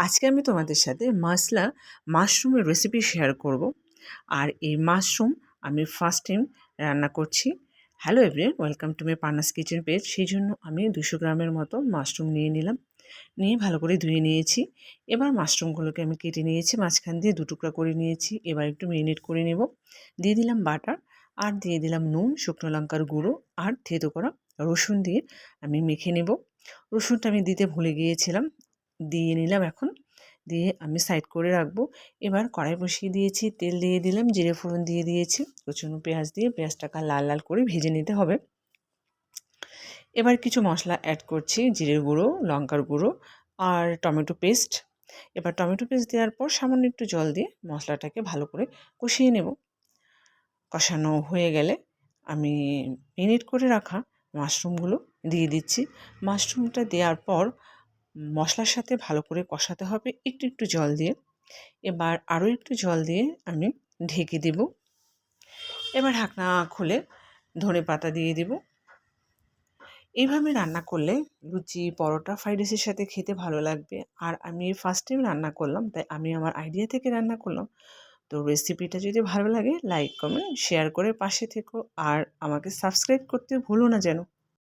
আজকে আমি তোমাদের সাথে মাশরুমের রেসিপি শেয়ার করব। আর এই মাশরুম আমি ফার্স্ট টাইম রান্না করছি। Hello everyone, welcome to my পার্নাস kitchen page. সেই জন্য আমি 200 গ্রামের মতো মাশরুম নিয়ে নিলাম, নিয়ে ভালো করে ধুয়ে নিয়েছি। এবার মাশরুমগুলোকে আমি কেটে নিয়েছি, মাঝখান দিয়ে 2 টুকরা করে নিয়েছি। এবার একটু মেরিনেট করে নেব। দিয়ে দিলাম বাটার, আর দিয়ে দিলাম নুন, শুকনো লঙ্কার গুঁড়ো আর থেতো করা রসুন দিয়ে আমি মেখে নেব। রসুনটা আমি দিতে ভুলে গিয়েছিলাম, দিয়ে নিলাম এখন। দিয়ে আমি সাইড করে রাখবো। এবার কড়াই বসিয়ে দিয়েছি, তেল দিয়ে দিলাম, জিরে ফোড়ন দিয়ে দিয়েছি, কুচনো পেঁয়াজ দিয়ে পেঁয়াজটাকে লাল লাল করে ভেজে নিতে হবে। এবার কিছু মশলা অ্যাড করছি, জিরের গুঁড়ো, লঙ্কার গুঁড়ো আর টমেটো পেস্ট। এবার টমেটো পেস্ট দেওয়ার পর সামান্য একটু জল দিয়ে মশলাটাকে ভালো করে কষিয়ে নেব। কষানো হয়ে গেলে আমি মেরিনেট করে রাখা মাশরুমগুলো দিয়ে দিচ্ছি। মাশরুমটা দেওয়ার পর মশলার সাথে ভালো করে কষাতে হবে একটু একটু জল দিয়ে। এবার আরও একটু জল দিয়ে আমি ঢেকে দেব। এবার ঢাকনা খুলে ধনেপাতা দিয়ে দেব। এইভাবে রান্না করলে লুচি, পরোটা, ফ্রাইড রাইসের সাথে খেতে ভালো লাগবে। আর আমি ফার্স্ট টাইম রান্না করলাম, তাই আমি আমার আইডিয়া থেকে রান্না করলাম। তো রেসিপিটা যদি ভালো লাগে লাইক, কমেন্ট, শেয়ার করে পাশে থেকো। আর আমাকে সাবস্ক্রাইব করতে ভুলো না যেন।